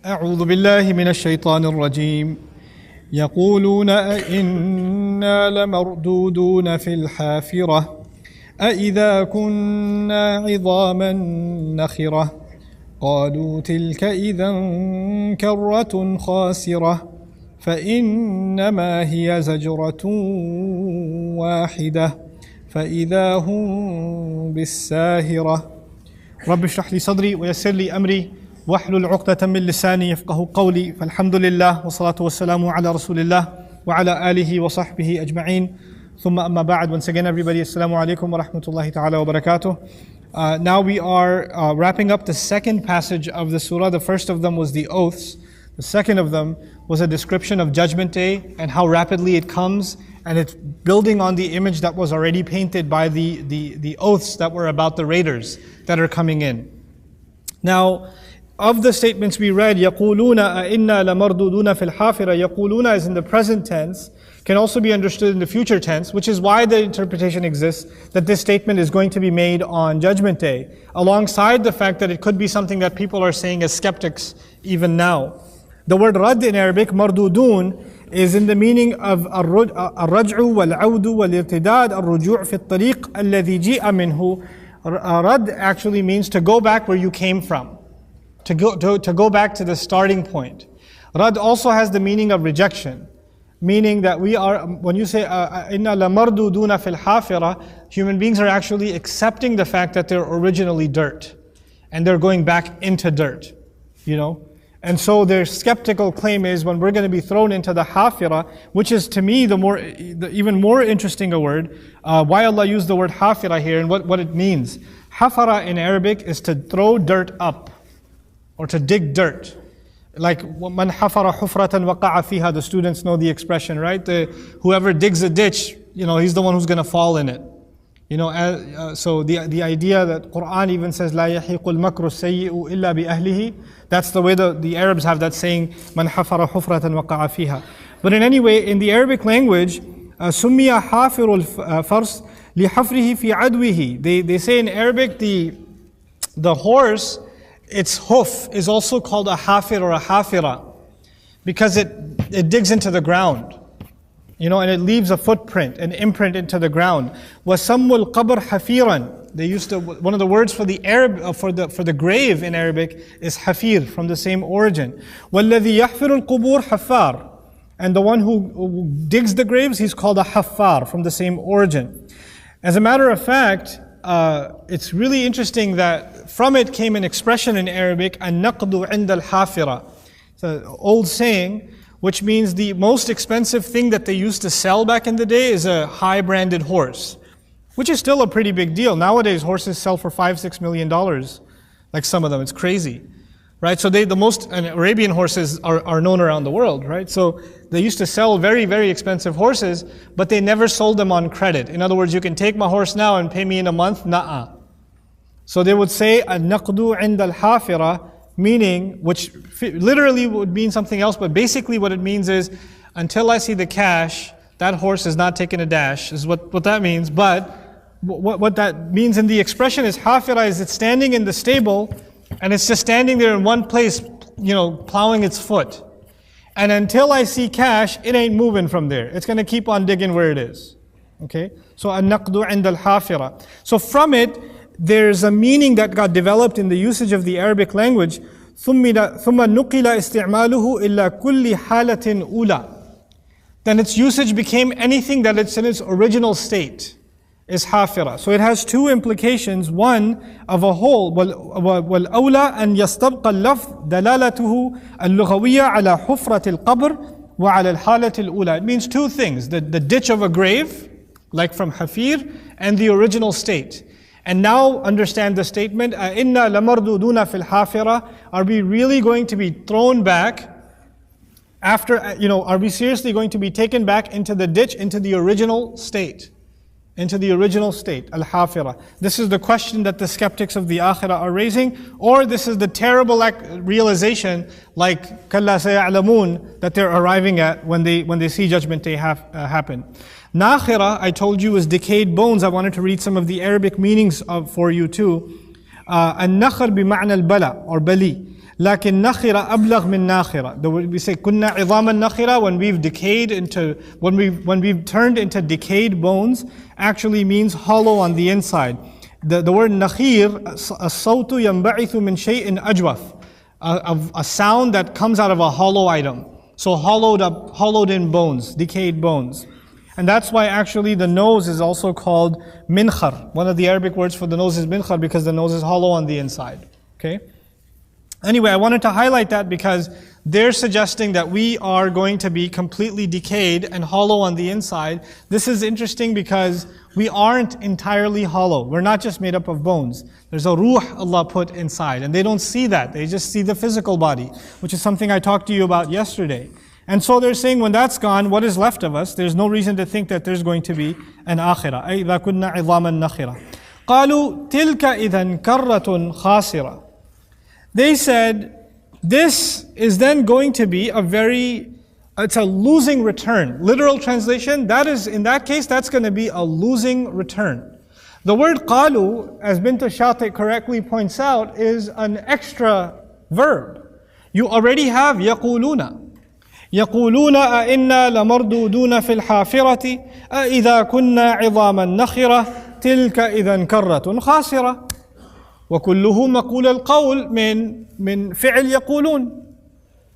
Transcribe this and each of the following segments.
أعوذ بالله من الشيطان الرجيم يقولون أئنا لمردودون في الحافرة أإذا كنا عظاما نخرة قالوا تلك إذا كرة خاسرة فإنما هي زجرة واحدة فإذا هم بالساهرة رب اشرح لي صدري ويسر لي أمري واحلل عقدة من لساني يفقه قولي فالحمد لله والصلاة والسلام على رسول الله وعلى آله وصحبه أجمعين ثم أما بعد. Once again everybody, Assalamu alaikum wa rahmatullahi ta'ala wa barakatuh. Now we are wrapping up the second passage of the surah. The first of them was the oaths. The second of them was a description of Judgment Day and how rapidly it comes, and it's building on the image that was already painted by the oaths that were about the raiders that are coming in. Now, of the statements we read, يَقُولُونَ أَإِنَّا لَمَرْدُودُونَ فِي الْحَافِرَةِ, يَقُولُونَ is in the present tense, can also be understood in the future tense, which is why the interpretation exists that this statement is going to be made on Judgment Day, alongside the fact that it could be something that people are saying as skeptics even now. The word rad in Arabic, mardudun, is in the meaning of الرجع والعود والارتداد الرجوع في الطريق الذي جيء منه. Rad actually means to go back where you came from. To go back to the starting point. Rad also has the meaning of rejection, meaning that we are, when you say inna lamarduduna fil hafira, human beings are actually accepting the fact that they're originally dirt and they're going back into dirt, you know. And so their skeptical claim is, when we're going to be thrown into the hafira, which is to me the even more interesting a word, why Allah used the word hafira here and what it means. Hafara in Arabic is to throw dirt up, or to dig dirt. Like man hafara hufratan waqa'a fiha, the students know the expression, right? Whoever digs a ditch, you know, he's the one who's going to fall in it. You know, so the idea that Quran even says la yahiqul makru sayyi'u illa bi ahlihi, that's the way the Arabs have that saying, man hafara hufratan waqa'a fiha. But in any way, in the Arabic language, summiya hafirul fars li hafrihi fi adwihi. They say in Arabic the horse, its hoof is also called a hafir or a hafira because it digs into the ground, you know, and it leaves a footprint, an imprint into the ground. وَسَمُّ الْقَبْرِ حَفِيرًا. They used to, one of the words for the Arab for the grave in Arabic is hafir, from the same origin. وَالَّذِي يَحْفِرُ الْقُبُورِ حَفَّارٌ. And the one who digs the graves, he's called a haffar, from the same origin. As a matter of fact, it's really interesting that from it came an expression in Arabic, النقد عند الحافرة. It's an old saying, which means the most expensive thing that they used to sell back in the day is a high-branded horse, which is still a pretty big deal. Nowadays, horses sell for $5-6 million, like some of them. It's crazy, right? So the most Arabian horses are known around the world, right? So they used to sell very, very expensive horses, but they never sold them on credit. In other words, you can take my horse now and pay me in a month, na'a. So they would say, النقد عند الحافرة, meaning, which literally would mean something else, but basically what it means is, until I see the cash, that horse is not taking a dash, is what that means. But what that means in the expression is, hafira is it's standing in the stable, and it's just standing there in one place, you know, plowing its foot. And until I see cash, it ain't moving from there. It's going to keep on digging where it is. Okay? So, النقد عند الحافرة. So from it, there's a meaning that got developed in the usage of the Arabic language. ثم نقل استعماله إلى كل حالة أولى. Then its usage became anything that it's in its original state is hafira. So it has two implications. One, of a whole, والأولى أن يستبقى اللفظ دلالته اللغوية على حفرة القبر وعلى الحالة الأولى. It means two things: the ditch of a grave, like from hafir, and the original state. And now understand the statement, إِنَّا لَمَرْدُودُونَ فِي الْحَافِرَةِ. Are we really going to be thrown back after, you know, are we seriously going to be taken back into the ditch, into the original state? Into the original state, al-hafira. This is the question that the skeptics of the akhirah are raising, or this is the terrible realization, like كَلَّا سَيَعْلَمُونَ, that they're arriving at when they see Judgment Day happen. Nakhira, I told you, is decayed bones. I wanted to read some of the Arabic meanings for you too. النخر بمعنى البلا or bali. لكن نخرة أبلغ من ناخرة. We say كنا عظاما نخرة when we've decayed into, when we've turned into decayed bones, actually means hollow on the inside. The word nakhir, الصوت ينبعث من شيء أجوف, a sound that comes out of a hollow item. So hollowed in bones, decayed bones. And that's why actually the nose is also called minkhar. One of the Arabic words for the nose is minkhar because the nose is hollow on the inside. Okay? Anyway, I wanted to highlight that because they're suggesting that we are going to be completely decayed and hollow on the inside. This is interesting because we aren't entirely hollow. We're not just made up of bones. There's a ruh Allah put inside, and they don't see that. They just see the physical body, which is something I talked to you about yesterday. And so they're saying when that's gone, what is left of us? There's no reason to think that there's going to be an akhirah. أي إذا كنا عظاما نخرة. قالوا تلك إذا كرة خاسرة. They said, this is then going to be it's a losing return. Literal translation, that is, in that case, that's going to be a losing return. The word qalu, as Bint Shati correctly points out, is an extra verb. You already have يقولون. يقولون أئنا لمردودون في الحافرة أئذا كنا عظاما نخرة تلك إذا كرة خاسرة. وكله مقول القول من فعل يقولون.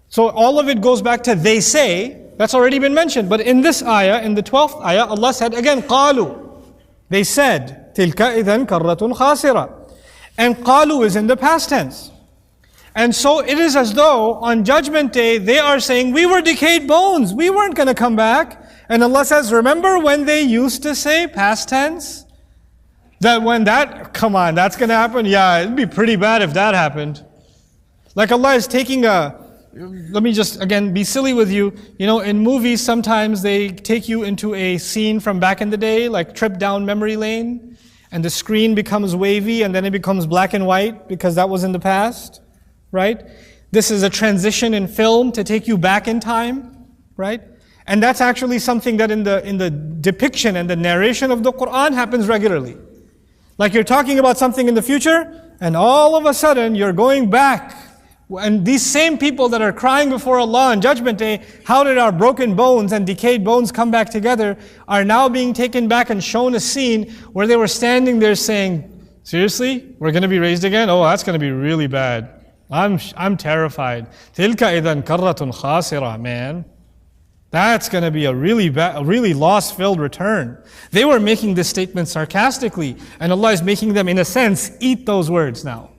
So all of it goes back to they say. That's already been mentioned. But in this ayah, in the 12th ayah, Allah said again, قالوا. They said, تلك إذن كرة خاسرة. And قالوا is in the past tense. And so it is as though on Judgment Day, they are saying, we were decayed bones. We weren't going to come back. And Allah says, remember when they used to say past tense? That when come on, that's going to happen? Yeah, it'd be pretty bad if that happened. Like Allah is taking let me just again be silly with you. You know, in movies sometimes they take you into a scene from back in the day, like trip down memory lane, and the screen becomes wavy and then it becomes black and white because that was in the past, right? This is a transition in film to take you back in time, right? And that's actually something that in the depiction and the narration of the Quran happens regularly. Like you're talking about something in the future, and all of a sudden you're going back. And these same people that are crying before Allah on Judgment Day, how did our broken bones and decayed bones come back together, are now being taken back and shown a scene where they were standing there saying, seriously? We're going to be raised again? Oh, that's going to be really bad. I'm terrified. تِلْكَ إِذًا كَرَّةٌ خَاسِرَةٌ, man. That's going to be a really loss-filled return. They were making this statement sarcastically, and Allah is making them, in a sense, eat those words now.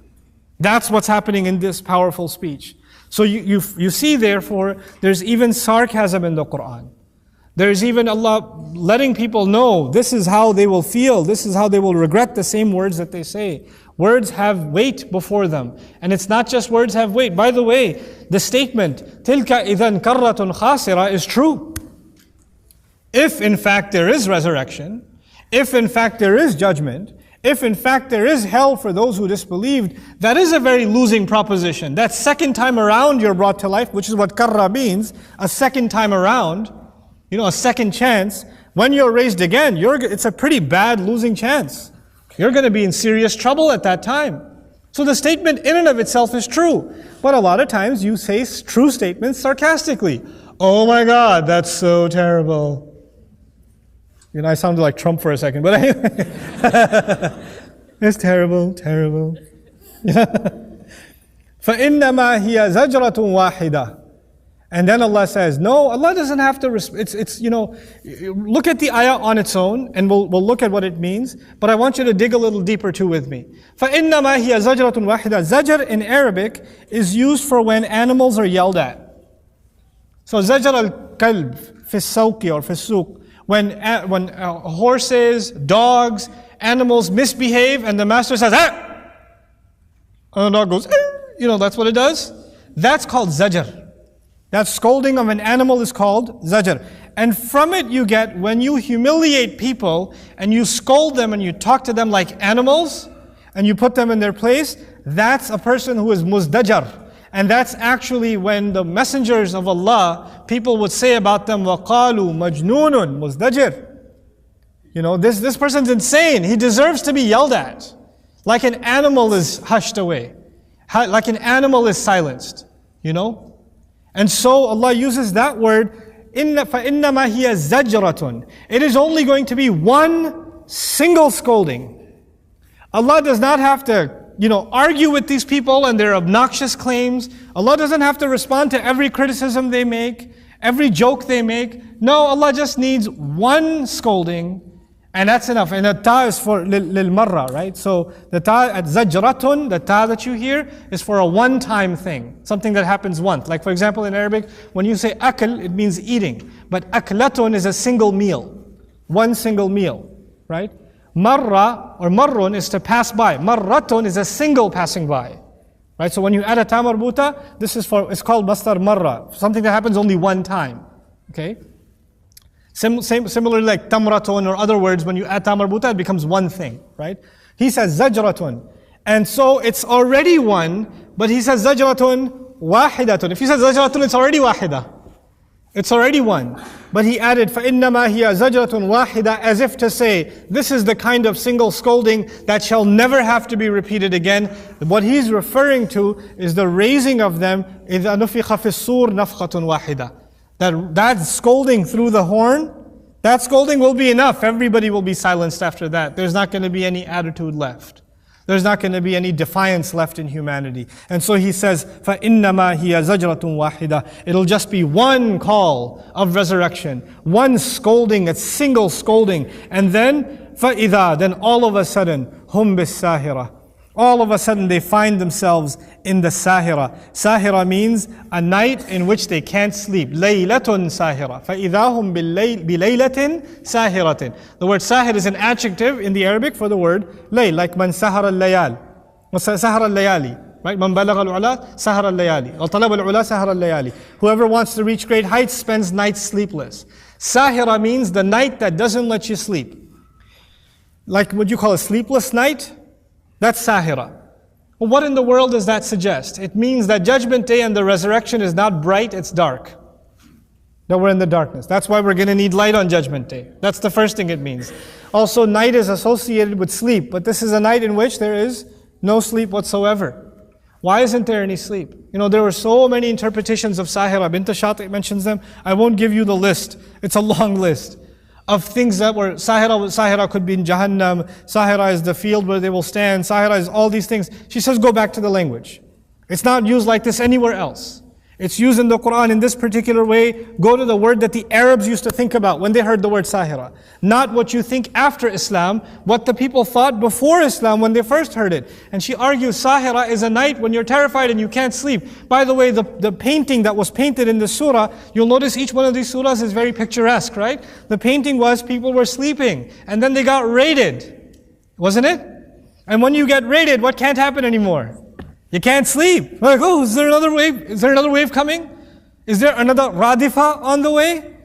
That's what's happening in this powerful speech. So you see, therefore, there's even sarcasm in the Quran. There's even Allah letting people know this is how they will feel, this is how they will regret the same words that they say. Words have weight before them. And it's not just words have weight. By the way, the statement, تِلْكَ إِذًا كَرَّةٌ خَاسِرَةٌ is true. If in fact there is resurrection, if in fact there is judgment, if in fact there is hell for those who disbelieved, that is a very losing proposition. That second time around you're brought to life, which is what karra means, a second time around, a second chance. When you're raised again, it's a pretty bad losing chance. You're going to be in serious trouble at that time. So the statement in and of itself is true. But a lot of times you say true statements sarcastically. Oh my God, that's so terrible. I sounded like Trump for a second, but anyway. It's terrible, terrible. فَإِنَّمَا هِيَ زَجْرَةٌ وَاحِدَةٌ. And then Allah says, no, Allah doesn't have to, look at the ayah on its own, and we'll look at what it means, but I want you to dig a little deeper too with me. فَإِنَّمَا هِيَ زَجْرَةٌ وَاحِدَةٌ. Zajr in Arabic is used for when animals are yelled at. So زَجْر الْكَلْبِ فِي السَّوْقِ or فِي السُّوقِ. When horses, dogs, animals misbehave and the master says, ah! And the dog goes, ah! That's what it does. That's called zajr. That scolding of an animal is called zajr. And from it you get, when you humiliate people and you scold them and you talk to them like animals and you put them in their place, that's a person who is muzdajar. And that's actually when the messengers of Allah, people would say about them, وَقَالُوا مَجْنُونٌ مُزْدَجِرٌ. This person's insane. He deserves to be yelled at. Like an animal is hushed away. Like an animal is silenced, you know? And so Allah uses that word, فَإِنَّمَا هِيَ زَجْرَةٌ. It is only going to be one single scolding. Allah does not have to, argue with these people and their obnoxious claims. Allah doesn't have to respond to every criticism they make, every joke they make. No, Allah just needs one scolding, and that's enough. And the ta is for lil marra, right? So the ta at zajratun, the ta that you hear, is for a one-time thing, something that happens once. Like for example in Arabic, when you say akl, it means eating. But aklatun is a single meal, one single meal, right? Marra or marrun is to pass by. Marratun is a single passing by. Right? So when you add a ta marbuta, it's called masdar marra, something that happens only one time. Okay? Similarly like tamratun or other words, when you add ta marbuta, it becomes one thing. Right? He says zajratun. And so it's already one, but he says zajratun wahidatun. If he says zajratun, it's already wahida. It's already one. But he added, فَإِنَّمَا هِيَ زَجْرَةٌ وَاحِدَةٌ, as if to say, this is the kind of single scolding that shall never have to be repeated again. What he's referring to is the raising of them, إِذَا نُفِخَ فِي الصُّورِ نَفْخَةٌ وَاحِدَةٌ. That scolding through the horn, that scolding will be enough. Everybody will be silenced after that. There's not going to be any attitude left. There's not going to be any defiance left in humanity. And so he says, فَإِنَّمَا هِيَ زَجْرَةٌ وَاحِدَةٌ. It'll just be one call of resurrection, one scolding, a single scolding. And then, فَإِذَا, then all of a sudden, هُمْ بِالسَّاهِرَةِ. All of a sudden they find themselves in the sahira. Sahira means a night in which they can't sleep. Laylatun sahira. فَإِذَا هُمْ بِلَيْلَةٍ سَاهِرَةٍ. The word sahir is an adjective in the Arabic for the word layl, like man sahara al-layal. Sahara al-layali. Right? Man balagha al-ula, sahara al-layali. Or talab al-ula, sahara al-layali. Whoever wants to reach great heights spends nights sleepless. Sahira means the night that doesn't let you sleep. Like what you call a sleepless night? That's sahira. Well, what in the world does that suggest? It means that Judgment Day and the resurrection is not bright, it's dark. That we're in the darkness. That's why we're going to need light on Judgment Day. That's the first thing it means. Also, night is associated with sleep, but this is a night in which there is no sleep whatsoever. Why isn't there any sleep? There were so many interpretations of sahira. Bint Shati mentions them. I won't give you the list. It's a long list of things that were sahira could be in Jahannam, sahira is the field where they will stand, sahira is all these things. She says go back to the language. It's not used like this anywhere else. It's used in the Quran in this particular way. Go to the word that the Arabs used to think about when they heard the word sahira. Not what you think after Islam, what the people thought before Islam when they first heard it. And she argues sahira is a night when you're terrified and you can't sleep. By the way, the painting that was painted in the surah, you'll notice each one of these surahs is very picturesque, right? The painting was people were sleeping and then they got raided. Wasn't it? And when you get raided, what can't happen anymore? You can't sleep. We're like, oh, is there another wave? Is there another wave coming? Is there another radifa on the way?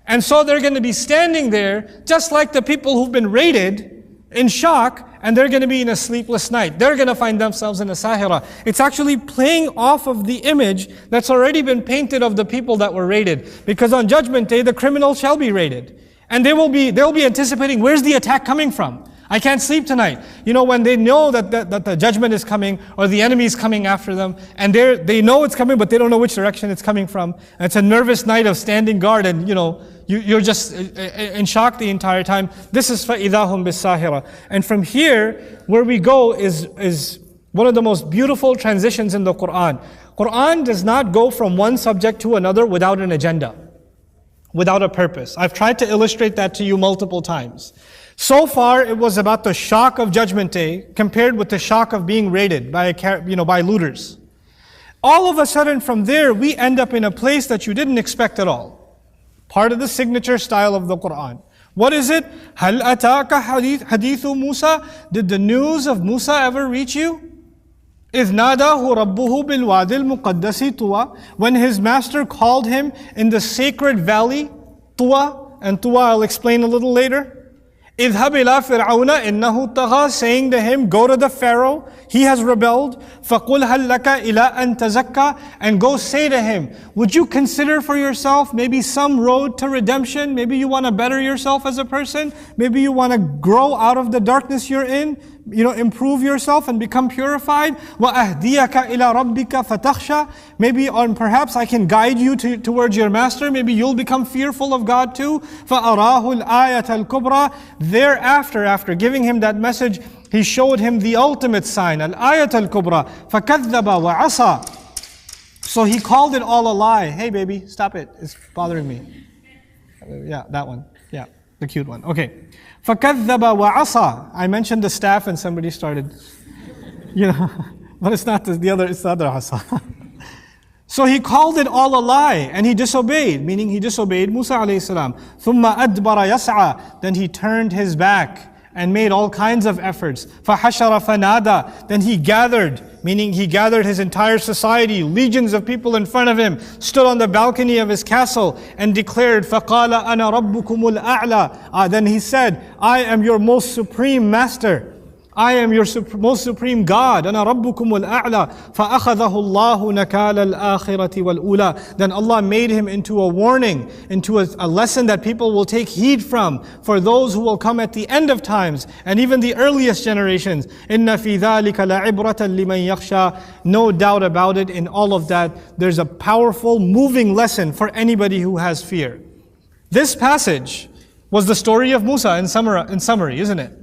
And so they're going to be standing there, just like the people who've been raided, in shock, and they're going to be in a sleepless night. They're going to find themselves in a sahira. It's actually playing off of the image that's already been painted of the people that were raided. Because on Judgment Day, the criminals shall be raided. And they'll be anticipating, where's the attack coming from? I can't sleep tonight. When they know that the judgment is coming or the enemy is coming after them, and they know it's coming, but they don't know which direction it's coming from. And it's a nervous night of standing guard, and you're just in shock the entire time. This is فَإِذَا هُمْ بِالسَّاهِرَةِ. And from here, where we go is one of the most beautiful transitions in the Quran. Quran does not go from one subject to another without an agenda, without a purpose. I've tried to illustrate that to you multiple times. So far, it was about the shock of Judgment Day compared with the shock of being raided by looters. All of a sudden, from there, we end up in a place that you didn't expect at all. Part of the signature style of the Quran. What is it? هَلْ أَتَاكَ حَدِيثُ مُوسَى? Did the news of Musa ever reach you? إِذْ نَادَاهُ رَبُّهُ بِالْوَادِ الْمُقَدَّسِ طُوَى. When his master called him in the sacred valley, Tuwa, and Tuwa I'll explain a little later. اذهب إلى فرعون إنه طغى, saying to him, go to the Pharaoh, he has rebelled. فقل هل لك إلى أن تزكى, and go say to him, would you consider for yourself maybe some road to redemption? Maybe you want to better yourself as a person. Maybe you want to grow out of the darkness you're in. improve yourself and become purified. وَأَهْدِيَكَ إِلَىٰ رَبِّكَ فَتَخْشَى. Maybe, or perhaps I can guide you towards your master. Maybe you'll become fearful of God too. فَأَرَاهُ الْآيَةَ الْكُبْرَى. Thereafter, after giving him that message, he showed him the ultimate sign, الْآيَةَ الْكُبْرَى. فَكَذَّبَ وَعَصَى. So he called it all a lie. Hey baby, stop it. It's bothering me. Yeah, that one. Yeah, the cute one. Okay. فَكَذَّبَ وَعَصَى. I mentioned the staff and somebody started, but it's not the other, it's the other asa. So he called it all a lie and he disobeyed, meaning he disobeyed Musa alayhi salam. ثُمَّ أَدْبَرَ يَسْعَى. Then he turned his back and made all kinds of efforts. فَحَشَرَ فَنَادَى. Then he gathered, meaning he gathered his entire society, legions of people in front of him, stood on the balcony of his castle and declared, فَقَالَ أَنَا رَبُّكُمُ الْأَعْلَى. Then he said, I am your most supreme master. I am your most supreme God. أَنَا رَبُّكُمُ الْأَعْلَى. فَأَخَذَهُ اللَّهُ نَكَالَ الْآخِرَةِ وَالْأُولَى. Then Allah made him into a warning, into a lesson that people will take heed from for those who will come at the end of times and even the earliest generations. إِنَّ فِي ذَلِكَ لَعِبْرَةً لِمَنْ يَخْشَى. No doubt about it, in all of that, there's a powerful, moving lesson for anybody who has fear. This passage was the story of Musa in summary, isn't it?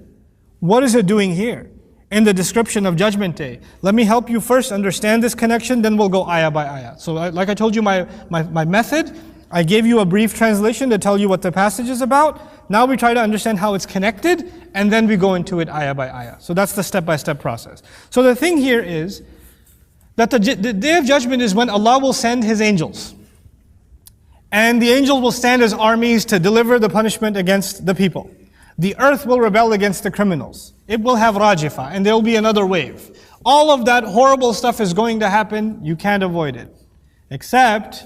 What is it doing here in the description of Judgment Day? Let me help you first understand this connection, then we'll go ayah by ayah. So like I told you my method, I gave you a brief translation to tell you what the passage is about. Now we try to understand how it's connected, and then we go into it ayah by ayah. So that's the step-by-step process. So the thing here is that the Day of Judgment is when Allah will send His angels. And the angels will stand as armies to deliver the punishment against the people. The earth will rebel against the criminals. It will have rajifa, and there will be another wave. All of that horrible stuff is going to happen. You can't avoid it. Except,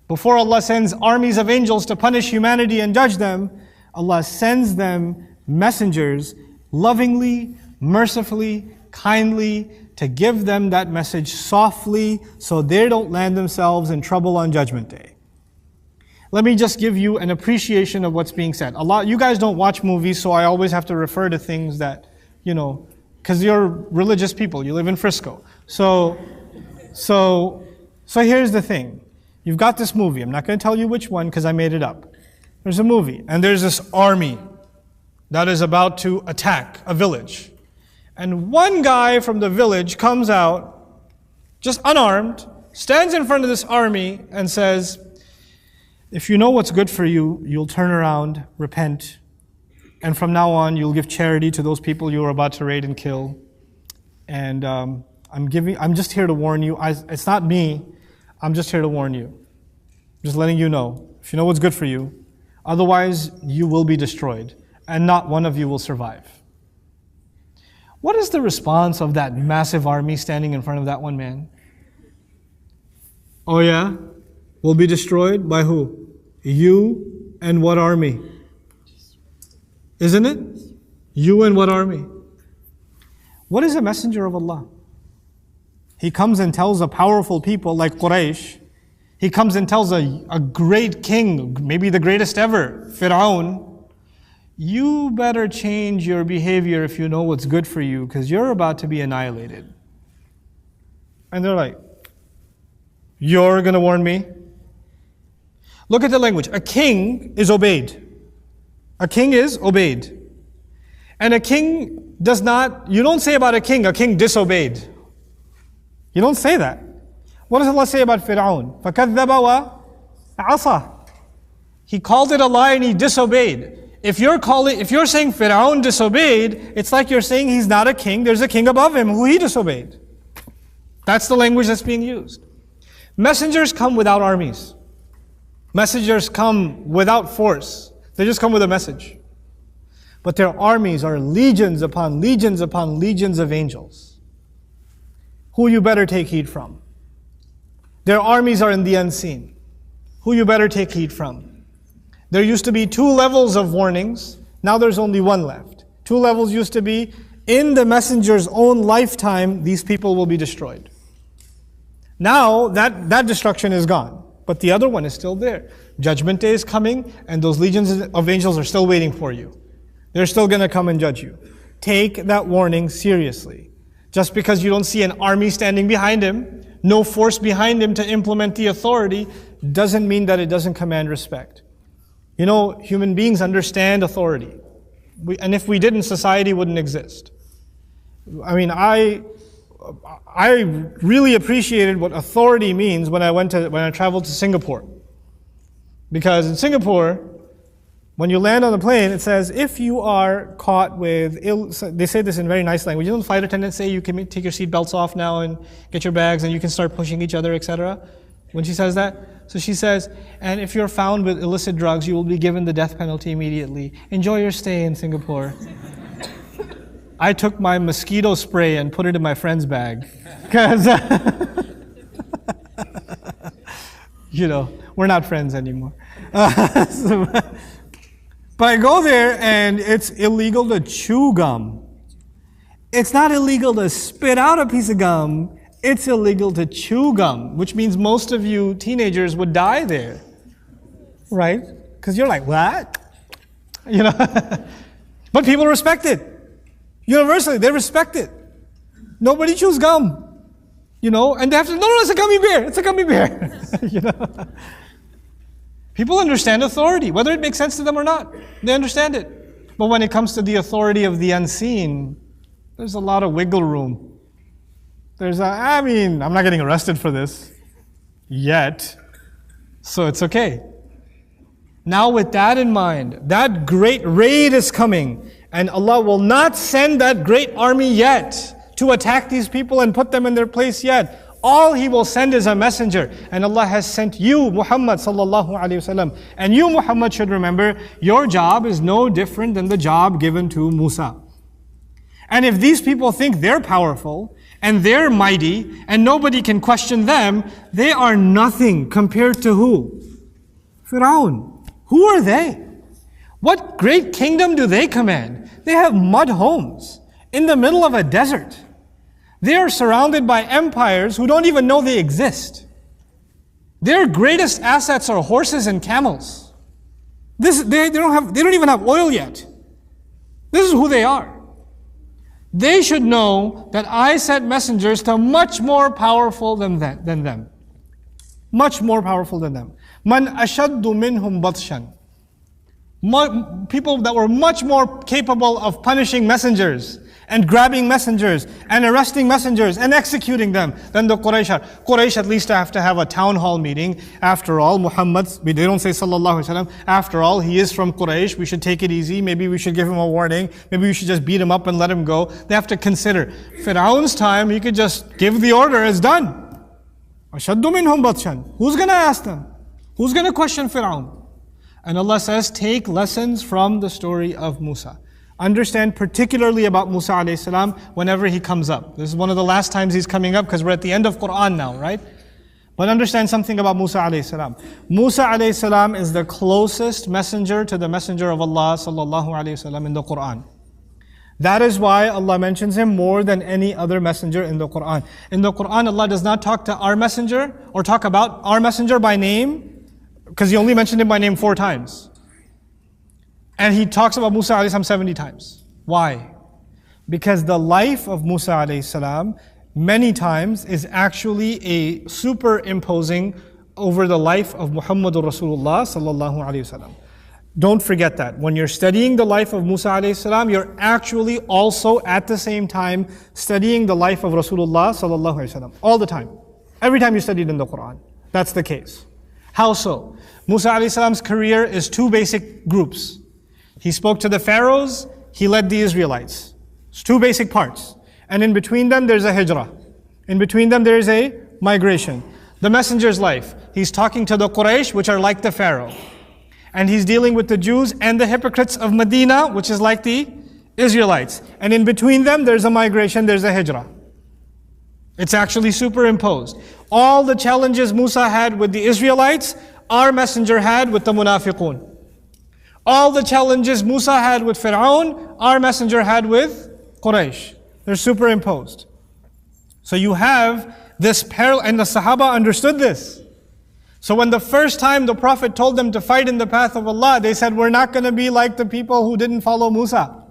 before Allah sends armies of angels to punish humanity and judge them, Allah sends them messengers lovingly, mercifully, kindly, to give them that message softly so they don't land themselves in trouble on Judgment Day. Let me just give you an appreciation of what's being said. You guys don't watch movies, so I always have to refer to things that, because you're religious people, you live in Frisco. So here's the thing. You've got this movie. I'm not going to tell you which one because I made it up. There's a movie, and there's this army that is about to attack a village. And one guy from the village comes out, just unarmed, stands in front of this army and says, if you know what's good for you, you'll turn around, repent, and from now on you'll give charity to those people you are about to raid and kill. And I'm just here to warn you. It's not me. I'm just here to warn you. Just letting you know. If you know what's good for you, otherwise you will be destroyed, and not one of you will survive. What is the response of that massive army standing in front of that one man? Oh yeah? Will be destroyed by who? You and what army? Isn't it? You and what army? What is a messenger of Allah? He comes and tells a powerful people like Quraysh. He comes and tells a great king, maybe the greatest ever, Fir'aun, you better change your behavior if you know what's good for you, because you're about to be annihilated. And they're like, you're going to warn me? Look at the language. A king is obeyed. A king is obeyed. And a king does not, you don't say about a king disobeyed. You don't say that. What does Allah say about Fir'aun? فَكَذَّبَ وَعَصَى. He called it a lie and he disobeyed. If you're saying Fir'aun disobeyed, it's like you're saying he's not a king, there's a king above him who he disobeyed. That's the language that's being used. Messengers come without armies. Messengers come without force. They just come with a message. But their armies are legions upon legions upon legions of angels, who you better take heed from. Their armies are in the unseen, who you better take heed from. There used to be 2 levels of warnings, now there's only 1 left. 2 levels used to be, in the messenger's own lifetime, these people will be destroyed. Now that destruction is gone. But the other one is still there. Judgment Day is coming, and those legions of angels are still waiting for you. They're still going to come and judge you. take that warning seriously. Just because you don't see an army standing behind him, no force behind him to implement the authority, doesn't mean that it doesn't command respect. You know, human beings understand authority. And if we didn't, society wouldn't exist. I mean, I really appreciated what authority means when I traveled to Singapore. Because in Singapore, when you land on the plane, it says, if you are caught with they say this in very nice language. You know, the flight attendants say you can take your seat belts off now and get your bags and you can start pushing each other, etc. When she says that, so she says, and if you're found with illicit drugs, you will be given the death penalty immediately. Enjoy your stay in Singapore. I took my mosquito spray and put it in my friend's bag. Because, you know, we're not friends anymore. But I go there and it's illegal to chew gum. It's not illegal to spit out a piece of gum. It's illegal to chew gum, which means most of you teenagers would die there. Right? Because you're like, what? You know? But people respect it. Universally, they respect it. Nobody chews gum. You know? And they have to, no, it's a gummy bear. It's a gummy bear. You know? People understand authority, whether it makes sense to them or not. They understand it. But when it comes to the authority of the unseen, there's a lot of wiggle room. I'm not getting arrested for this yet, so it's okay. Now with that in mind, that great raid is coming, and Allah will not send that great army yet to attack these people and put them in their place yet. All He will send is a messenger. And Allah has sent you, Muhammad sallallahu alayhi wasallam. And you, Muhammad, should remember, your job is no different than the job given to Musa. And if these people think they're powerful, and they're mighty, and nobody can question them, they are nothing compared to who? Fir'aun. Who are they? What great kingdom do they command? They have mud homes in the middle of a desert. They are surrounded by empires who don't even know they exist. Their greatest assets are horses and camels. They don't even have oil yet. This is who they are. They should know that I sent messengers to much more powerful than them. Much more powerful than them. Man ashaddu minhum batshan. People that were much more capable of punishing messengers and grabbing messengers and arresting messengers and executing them than the Quraysh are. Quraysh at least have to have a town hall meeting. After all, Muhammad, they don't say sallallahu alaihi wasallam. After all, he is from Quraysh. We should take it easy. Maybe we should give him a warning. Maybe we should just beat him up and let him go. They have to consider. Fir'aun's time, he could just give the order, it's done. Ashaddu minhum batshan. Who's going to ask them? Who's going to question Fir'aun? And Allah says, take lessons from the story of Musa. Understand particularly about Musa alayhi salam whenever he comes up. This is one of the last times he's coming up because we're at the end of Quran now, right? But understand something about Musa alayhi salam. Musa alayhi salam is the closest messenger to the messenger of Allah sallallahu alayhi wasallam in the Quran. That is why Allah mentions him more than any other messenger in the Quran. In the Quran, Allah does not talk to our messenger or talk about our messenger by name, because He only mentioned him by name 4 times. And He talks about Musa alayhi salam 70 times. Why? Because the life of Musa alayhi salam many times is actually a superimposing over the life of Muhammadur Rasulullah sallallahu alayhi wasallam. Don't forget that. When you're studying the life of Musa alayhi salam, you're actually also at the same time studying the life of Rasulullah sallallahu alayhi wasallam. All the time. Every time you studied in the Quran. That's the case. How so? Musa alayhi salam's career is 2 basic groups. He spoke to the pharaohs, he led the Israelites. It's 2 basic parts. And in between them there's a hijrah. In between them there is a migration. The messenger's life. He's talking to the Quraysh, which are like the Pharaoh. And he's dealing with the Jews and the hypocrites of Medina, which is like the Israelites. And in between them there's a migration, there's a hijrah. It's actually superimposed. All the challenges Musa had with the Israelites, our messenger had with the munafiqun. All the challenges Musa had with Fir'aun, our messenger had with Quraysh. They're superimposed. So you have this parallel, and the Sahaba understood this. So when the first time the Prophet told them to fight in the path of Allah, they said, we're not going to be like the people who didn't follow Musa.